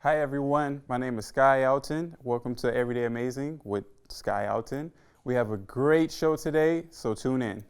Hi everyone, my name is Sky Alton. Welcome to Everyday Amazing with Sky Alton. We have a great show today, so tune in.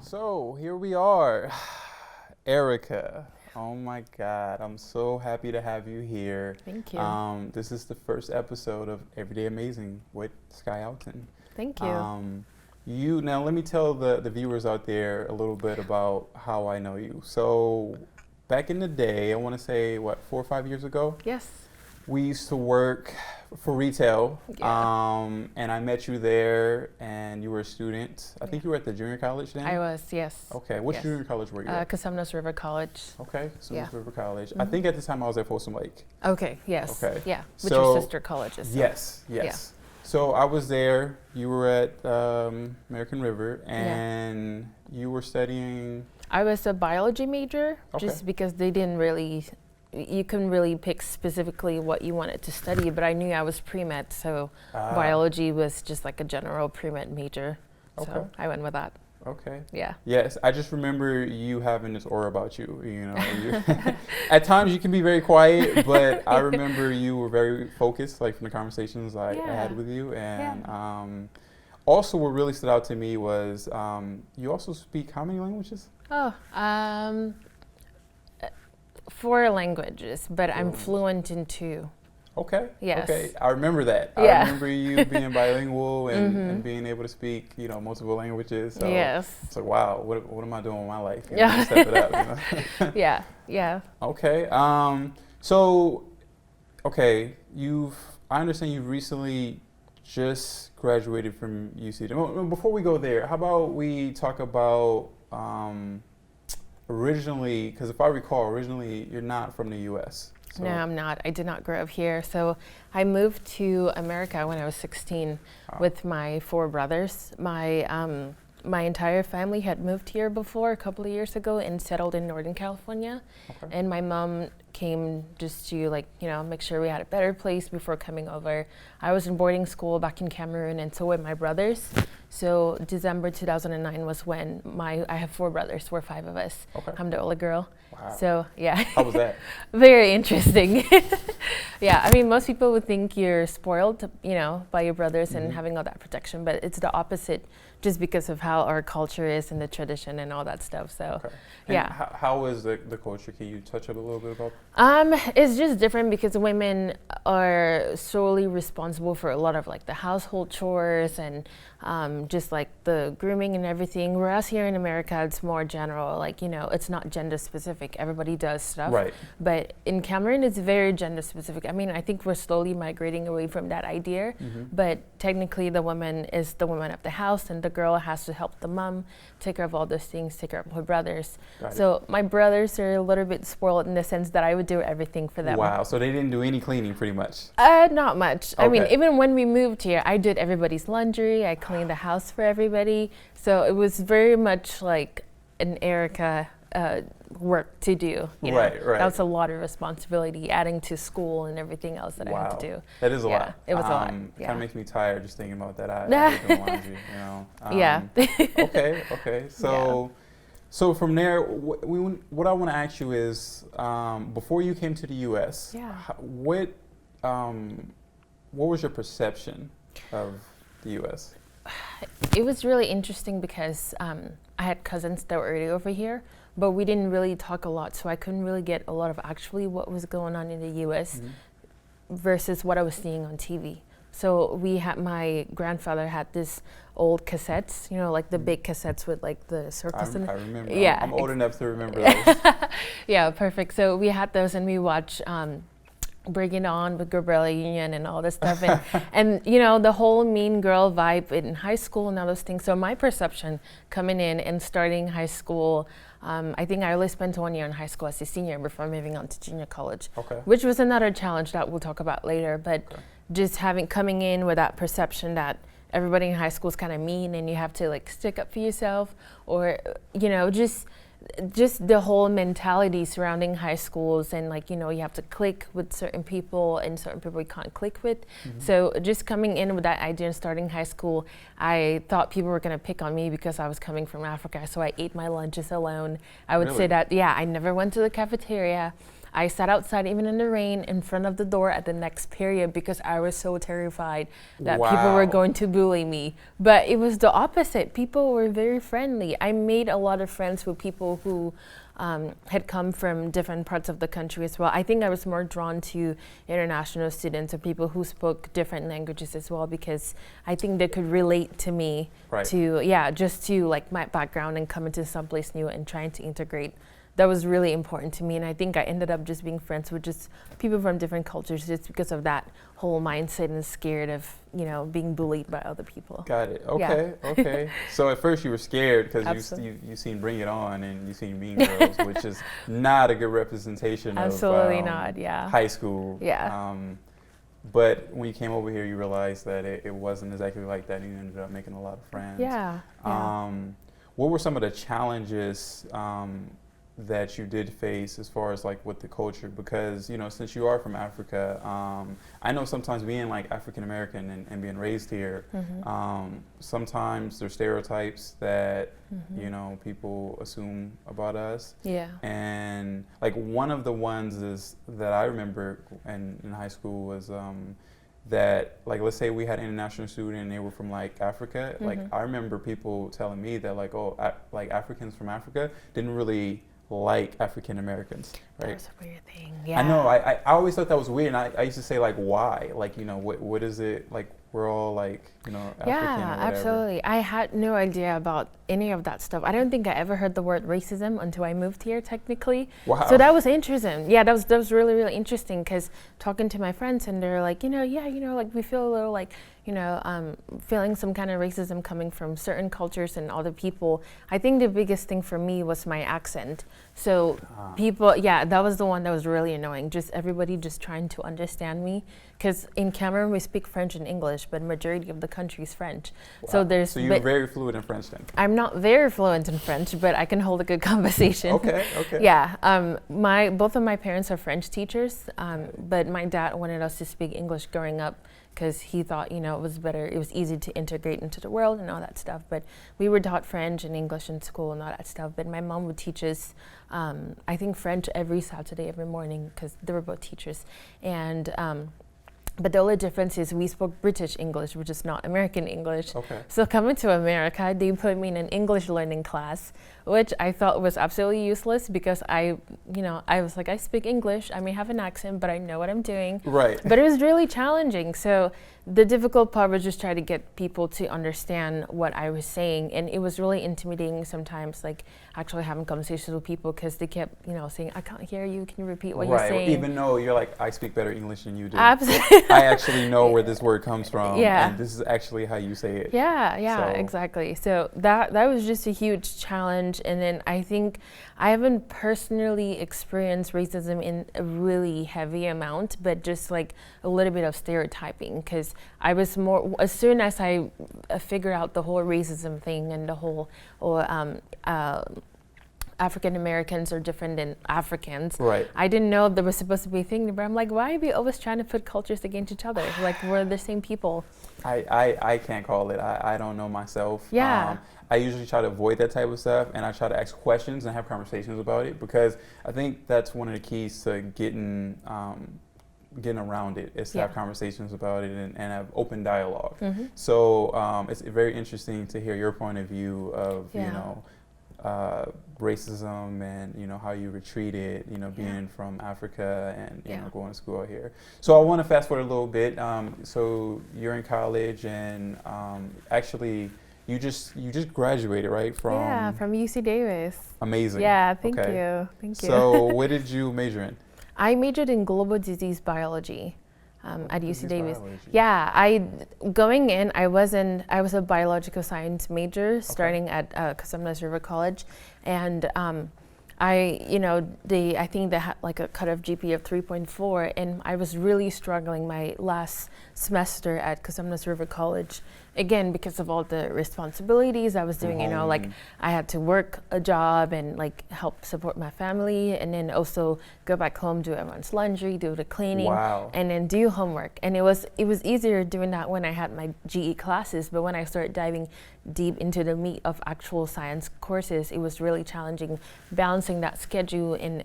So here we are, Erica. Oh my God, I'm so happy to have you here. Thank you. This is the first episode of Everyday Amazing with Sky Alton. Thank you. Now let me tell the viewers out there a little bit about how I know you. So back in the day, I want to say, 4 or 5 years ago? Yes. We used to work for retail, Yeah. and I met you there, and you were a student. I think you were at the junior college then? I was, yes. Okay, which Yes. junior college were you at? Casamnos River College. Okay, so Yeah. River College. I think at the time I was at Folsom Lake. Okay, yes. Okay. Yeah, which So- are sister colleges. So. Yes. So I was there, you were at American River, and you were studying... I was a biology major, Okay. just because they didn't really, you couldn't really pick specifically what you wanted to study, but I knew I was pre-med, so biology was just like a general pre-med major. Okay. So I went with that. Okay. Yeah. Yes, I just remember you having this aura about you. You know, at times you can be very quiet, but I remember you were very focused, like from the conversations I had with you. And also, what really stood out to me was you also speak how many languages? Oh, 4 languages, but I'm fluent in 2. Okay. Yes. Okay. I remember that. Yeah. I remember you being bilingual and being able to speak, multiple languages. So Yes. it's like, wow, what am I doing with my life? Step it up. Yeah. Yeah. Okay. So, okay, I understand you've recently just graduated from UC. Before we go there, how about we talk about originally, because if I recall, originally you're not from the U.S. So. No, I'm not. I did not grow up here. So I moved to America when I was 16 with my 4 brothers. My entire family had moved here before a couple of years ago and settled in Northern California. Okay. And my mom came just to make sure we had a better place before coming over. I was in boarding school back in Cameroon, and so were my brothers. So December 2009 was when I have 4 brothers. We're 5 of us. Okay. I'm the only girl. Wow. So yeah. How was that? Very interesting. Yeah, I mean, most people would think you're spoiled, by your brothers and having all that protection, but it's the opposite, just because of how our culture is and the tradition and all that stuff. So, yeah. How is the culture? Can you touch up a little bit about? It's just different because women are solely responsible for a lot of like the household chores and just like the grooming and everything. Whereas here in America, it's more general, like, it's not gender specific. Everybody does stuff. Right. But in Cameroon, it's very gender specific. I mean, I think we're slowly migrating away from that idea, but technically the woman is the woman of the house and the girl has to help the mom take care of all those things, take care of her brothers. So my brothers are a little bit spoiled in the sense that I would do everything for them. Wow, so they didn't do any cleaning pretty much? Not much. Okay. I mean, even when we moved here, I did everybody's laundry, I cleaned the house for everybody. So it was very much like an Erica work to do. Right. That was a lot of responsibility, adding to school and everything else that I had to do. That is a lot. It was a lot. Kind of makes me tired just thinking about that. I hate doing laundry, Yeah. Okay. So from there, what I want to ask you is, before you came to the U.S., what was your perception of the U.S.? It was really interesting because I had cousins that were already over here, but we didn't really talk a lot, so I couldn't really get a lot of actually what was going on in the U.S. Versus what I was seeing on TV. So my grandfather had this old cassettes, like the big cassettes with like the circus. I remember. Yeah, I'm old enough to remember those. Yeah, perfect. So we had those and we watched bring it on with Gabriella Union and all this stuff, and you know, the whole mean girl vibe in high school and all those things. So my perception coming in and starting high school, I think I only spent 1 year in high school as a senior before moving on to junior college, which was another challenge that we'll talk about later. But just coming in with that perception that everybody in high school is kind of mean and you have to like stick up for yourself, or you know, just the whole mentality surrounding high schools, and like, you know, you have to click with certain people and certain people you can't click with. So just coming in with that idea and starting high school, I thought people were going to pick on me because I was coming from Africa, so I ate my lunches alone. I would say that, yeah, I never went to the cafeteria. I sat outside even in the rain in front of the door at the next period because I was so terrified that people were going to bully me. But it was the opposite. People were very friendly. I made a lot of friends with people who had come from different parts of the country as well. I think I was more drawn to international students or people who spoke different languages as well, because I think they could relate to me to, just to like my background and coming to someplace new and trying to integrate. That was really important to me, and I think I ended up just being friends with just people from different cultures just because of that whole mindset and scared of, you know, being bullied by other people. Got it. Okay, okay. So at first you were scared because you seen Bring It On and you seen Mean Girls, which is not a good representation of not, high school. Yeah. But when you came over here, you realized that it wasn't exactly like that, and you ended up making a lot of friends. Yeah. What were some of the challenges that you did face as far as like with the culture? Because, you know, since you are from Africa, I know sometimes being like African American and being raised here, sometimes there's stereotypes that you know, people assume about us. Yeah. And like one of the ones is that I remember in high school was that, like, let's say we had an international student and they were from like Africa. Like I remember people telling me that like, oh, like Africans from Africa didn't really like African Americans, right? That's a weird thing. Yeah. I know. I always thought that was weird, and I used to say like, why? Like, you know, what is it like? We're all like, you know, African or whatever. Absolutely. I had no idea about any of that stuff. I don't think I ever heard the word racism until I moved here, technically. Wow. So that was interesting. Yeah, that was really, really interesting, because talking to my friends, and they're like, you know, like we feel a little like, you know, feeling some kind of racism coming from certain cultures and other people. I think the biggest thing for me was my accent. So people, that was the one that was really annoying. Just everybody just trying to understand me. Because in Cameroon, we speak French and English, but majority of the country is French. Wow. So you're very fluent in French then? I'm not very fluent in French, but I can hold a good conversation. Okay. Yeah, both of my parents are French teachers, but my dad wanted us to speak English growing up because he thought, you know, it was better, it was easy to integrate into the world and all that stuff. But we were taught French and English in school and all that stuff. But my mom would teach us, I think, French every Saturday, every morning, because they were both teachers. And but the only difference is we spoke British English, which is not American English. Okay. So coming to America, they put me in an English learning class, which I thought was absolutely useless, because I was like, I speak English, I may have an accent, but I know what I'm doing. Right. But it was really challenging. So the difficult part was just trying to get people to understand what I was saying. And it was really intimidating sometimes, like actually having conversations with people, because they kept, you know, saying, I can't hear you, can you repeat what you're saying? Even though you're like, I speak better English than you do. Absolutely. I actually know where this word comes from. Yeah. And this is actually how you say it. Yeah, exactly. So that was just a huge challenge. And then I think I haven't personally experienced racism in a really heavy amount, but just like a little bit of stereotyping, because I was more, as soon as I figured out the whole racism thing and the whole, African Americans are different than Africans. Right. I didn't know there was supposed to be a thing, but I'm like, why are we always trying to put cultures against each other? Like, we're the same people. I can't call it. I don't know myself. Yeah. I usually try to avoid that type of stuff, and I try to ask questions and have conversations about it, because I think that's one of the keys to getting around it, is to have conversations about it and have open dialogue. So it's very interesting to hear your point of view of, you know, racism and, you know, how you were treated, you know, being from Africa and, you know, going to school out here. So I want to fast forward a little bit. So you're in college, and actually you just graduated, right? From UC Davis. Amazing. Yeah, thank you. So what did you major in? I majored in global disease biology at UC Davis. Biology. Yeah, going in, I was a biological science major starting at Casumnas River College, and I think they had like a cutoff GPA of 3.4, and I was really struggling my last semester at Casumnas River College, again because of all the responsibilities I was doing. Like I had to work a job and like help support my family, and then also go back home, do everyone's laundry, do the cleaning, and then do homework. And it was easier doing that when I had my GE classes, but when I started diving deep into the meat of actual science courses, it was really challenging balancing that schedule and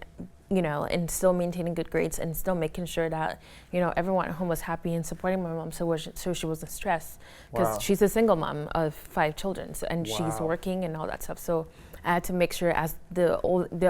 still maintaining good grades and still making sure that everyone at home was happy and supporting my mom, so she wasn't stressed, because she's a single mom of 5 children, and she's working and all that stuff. So I had to make sure as the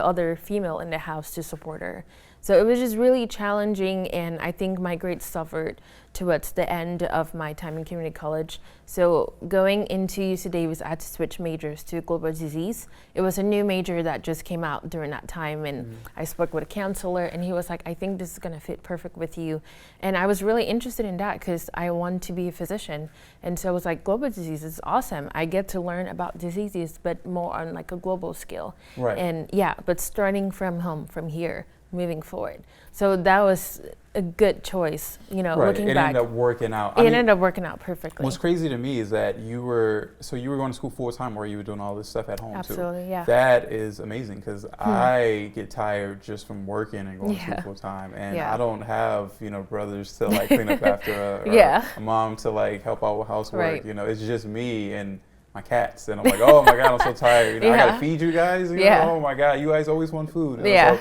other female in the house to support her. So it was just really challenging, and I think my grades suffered towards the end of my time in community college. So going into UC Davis, I had to switch majors to global disease. It was a new major that just came out during that time, and I spoke with a counselor, and he was like, I think this is gonna fit perfect with you. And I was really interested in that because I want to be a physician. And so I was like, global disease is awesome. I get to learn about diseases, but more on like a global scale. Right. And but starting from home, from here, moving forward. So that was a good choice, looking back. It ended up working out. It ended up working out perfectly. What's crazy to me is that you were going to school full time, or you were doing all this stuff at home too. Absolutely, yeah. That is amazing, because I get tired just from working and going to school full time, and I don't have brothers to like clean up after a mom to like help out with housework. Right. It's just me and my cats, and I'm like, oh my god, I'm so tired. I gotta feed you guys. Oh my god, you guys always want food. So,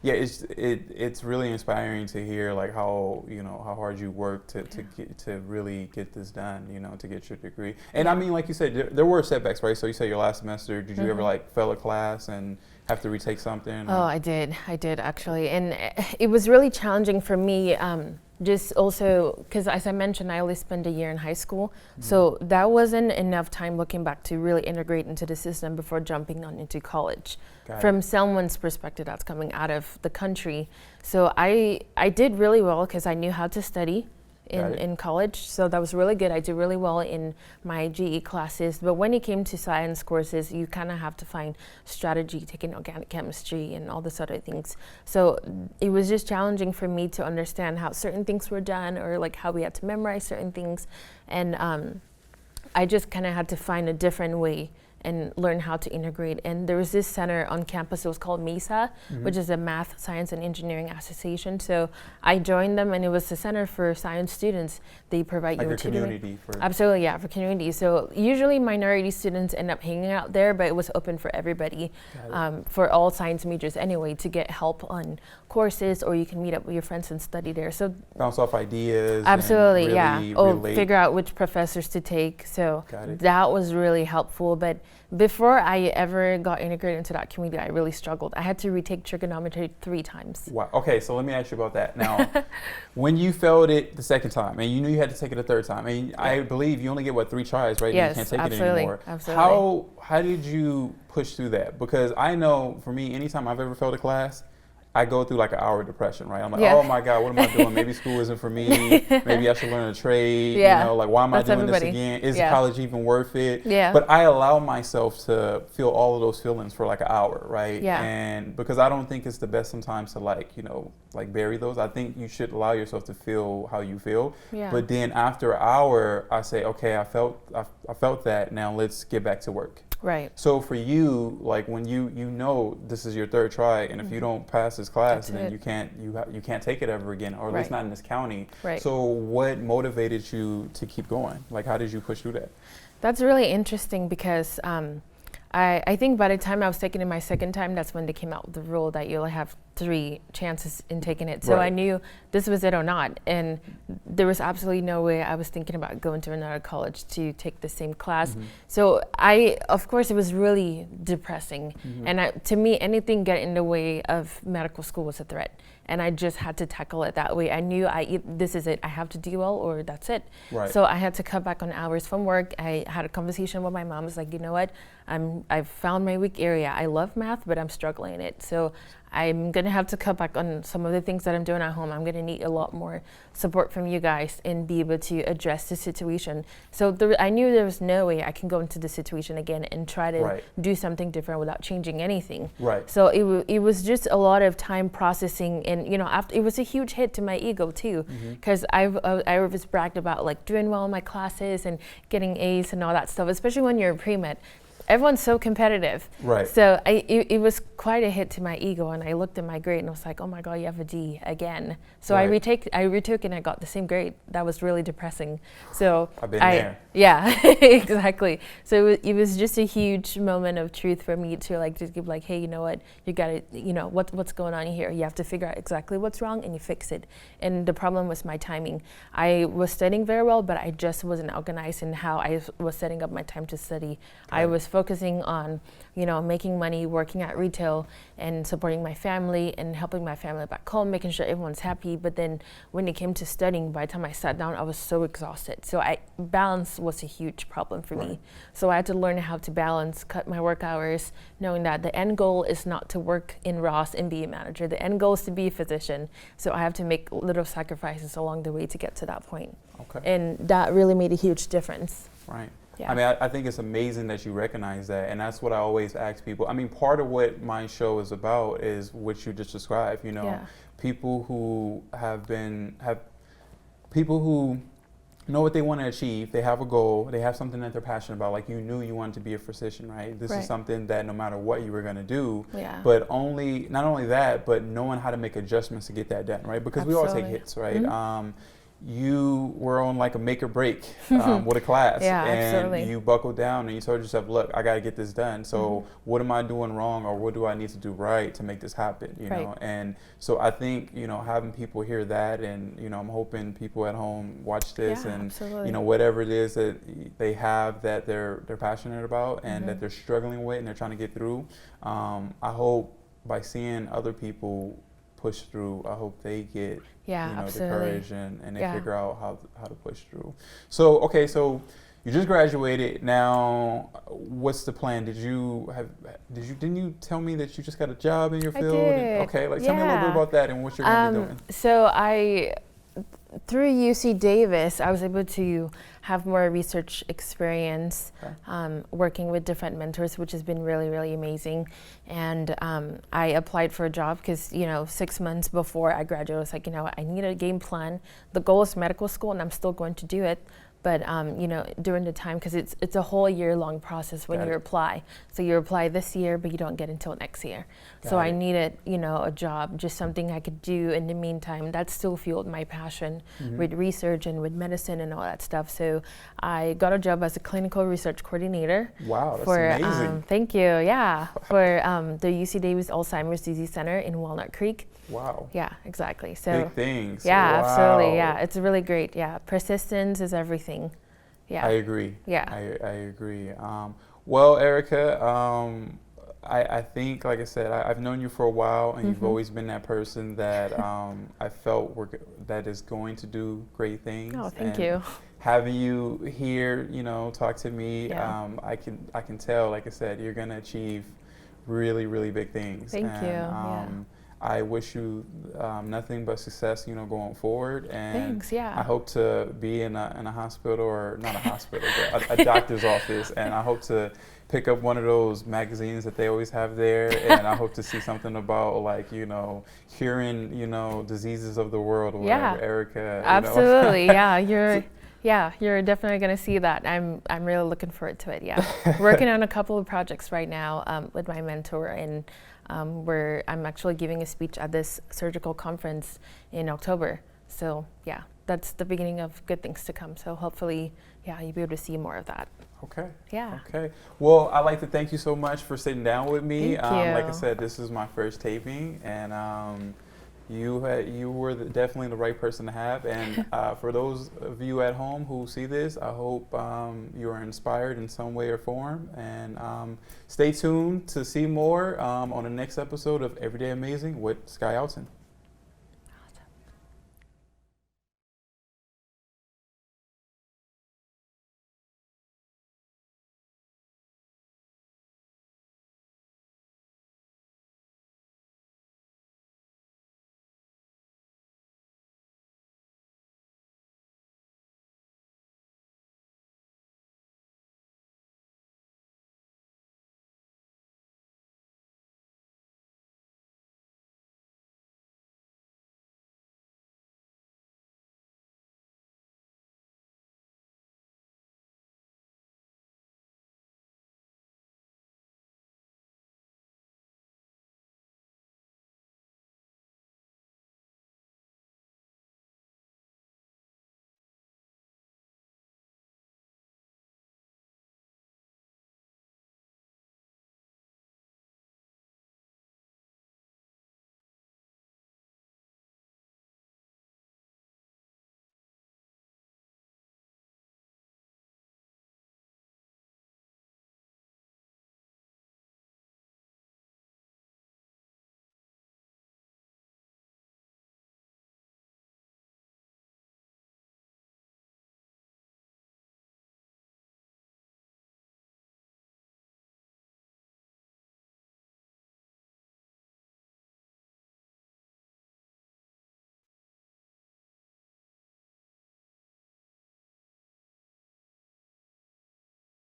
it's really inspiring to hear like how how hard you work to really get this done, to get your degree. And I mean, like you said, there were setbacks, right? So you said your last semester, did you ever like fail a class and have to retake something? Oh, I did actually, and it was really challenging for me. Just also because, as I mentioned, I only spent a year in high school, so that wasn't enough time looking back to really integrate into the system before jumping on into college. From someone's perspective that's coming out of the country. So I did really well because I knew how to study in college, so that was really good. I did really well in my GE classes, but when it came to science courses, you kind of have to find strategy, taking organic chemistry and all this other things. So it was just challenging for me to understand how certain things were done, or like how we had to memorize certain things, and I just kind of had to find a different way and learn how to integrate. And there was this center on campus, it was called MESA, which is a Math, Science, and Engineering Association. So I joined them, and it was a center for science students. They provide like you a community for... Absolutely, yeah, for community. So usually minority students end up hanging out there, but it was open for everybody, for all science majors anyway, to get help on courses, or you can meet up with your friends and study there. So bounce off ideas. Absolutely, and really figure out which professors to take. So that was really helpful. But before I ever got integrated into that community, I really struggled. I had to retake trigonometry 3 times. Wow. Okay, so let me ask you about that. Now, when you failed it the second time, and you knew you had to take it a third time, and I believe you only get 3 tries, right? Yes, you can't take absolutely, it anymore. Absolutely. How did you push through that? Because I know for me, anytime I've ever failed a class, I go through like an hour of depression, right? I'm like, oh my God, what am I doing? Maybe school isn't for me. Maybe I should learn a trade. Like, why am I doing this again? Is college even worth it? But I allow myself to feel all of those feelings for like an hour, right? And because I don't think it's the best sometimes to like, like bury those. I think you should allow yourself to feel how you feel. But then after an hour, I say, okay, I felt that. Now let's get back to work. Right. So for you, like when you know this is your 3rd try, and if you don't pass this class, then you can't take it ever again, or at least not in this county. Right. So what motivated you to keep going? Like, how did you push through that? That's really interesting because I think by the time I was taking it my 2nd time, that's when they came out with the rule that you only have 3 chances in taking it. So I knew this was it or not. And there was absolutely no way I was thinking about going to another college to take the same class. So of course, it was really depressing. And to me, anything getting in the way of medical school was a threat. and I just had to tackle it that way. I knew this is it. I have to do well, or that's it. Right. So I had to cut back on hours from work. I had a conversation with my mom. I was like, you know what? I've found my weak area. I love math, but I'm struggling in it. So I'm gonna have to cut back on some of the things that I'm doing at home. I'm gonna need a lot more support from you guys and be able to address the situation. So I knew there was no way I can go into the situation again and try to do something different without changing anything. Right. So it was just a lot of time processing, and after it was a huge hit to my ego too, because I was bragged about like doing well in my classes and getting A's and all that stuff, especially when you're a pre-med. Everyone's so competitive. Right. So it was quite a hit to my ego, and I looked at my grade and I was like, oh my God, you have a D again. So I retook and I got the same grade. That was really depressing. So I've been there. Yeah, exactly. So it was just a huge moment of truth for me to like just give like, hey, you know what, you gotta, what's going on here? You have to figure out exactly what's wrong and you fix it. And the problem was my timing. I was studying very well, but I just wasn't organized in how I was setting up my time to study. Right. I was focusing on, making money, working at retail, and supporting my family and helping my family back home, making sure everyone's happy. But then when it came to studying, by the time I sat down, I was so exhausted. So balance was a huge problem for me. So I had to learn how to balance, cut my work hours, knowing that the end goal is not to work in Ross and be a manager. The end goal is to be a physician. So I have to make little sacrifices along the way to get to that point. Okay. And that really made a huge difference. Right. Yeah. I mean, I think it's amazing that you recognize that, and that's what I always ask people. I mean, part of what my show is about is what you just described. People who people who know what they want to achieve. They have a goal. They have something that they're passionate about. Like you knew you wanted to be a physician, right? This is something that no matter what you were going to do. Yeah. But not only that, but knowing how to make adjustments to get that done, right? Because we all take hits, right? Mm-hmm. You were on like a make or break with a class, and you buckled down and you told yourself, look, I got to get this done. So what am I doing wrong, or what do I need to do right to make this happen, you know? And so I think, having people hear that, and, I'm hoping people at home watch this and, whatever it is that they have that they're passionate about and that they're struggling with and they're trying to get through. I hope by seeing other people push through, I hope they get the courage and they figure out how to push through. So so you just graduated. Now what's the plan? Didn't you tell me that you just got a job in your field? I did. Tell me a little bit about that and what you're going to be doing. So through UC Davis, I was able to have more research experience, working with different mentors, which has been really, really amazing. And I applied for a job because, 6 months before I graduated, I was like, I need a game plan. The goal is medical school, and I'm still going to do it. But, during the time, because it's a whole year-long process when you apply. So you apply this year, but you don't get until next year. So I needed, a job, just something I could do in the meantime. That still fueled my passion with research and with medicine and all that stuff. So I got a job as a clinical research coordinator. Wow, that's amazing. Thank you, yeah. For the UC Davis Alzheimer's Disease Center in Walnut Creek. Wow. Yeah, exactly. So big things. Yeah, wow. Absolutely. Yeah, it's really great. Yeah, persistence is everything. Yeah. I agree. Yeah. I agree. Well, Erica, I think, like I said, I've known you for a while, and you've always been that person that I felt that is going to do great things. Oh, thank you. Having you here, talk to me, I can tell, like I said, you're going to achieve really, really big things. Thank you. I wish you nothing but success, going forward. And thanks, yeah. I hope to be in a hospital, or not a hospital, but a doctor's office. And I hope to pick up one of those magazines that they always have there. And I hope to see something about, like, curing, diseases of the world, or whatever, Erica. Absolutely, you're definitely going to see that. I'm really looking forward to it, Working on a couple of projects right now with my mentor, and where I'm actually giving a speech at this surgical conference in October. So that's the beginning of good things to come. So hopefully, you'll be able to see more of that. Okay. Yeah. Okay. Well, I'd like to thank you so much for sitting down with me. Thank you. Like I said, this is my first taping, and you were definitely the right person to have. And for those of you at home who see this, I hope you are inspired in some way or form. And stay tuned to see more on the next episode of Everyday Amazing with Sky Alton.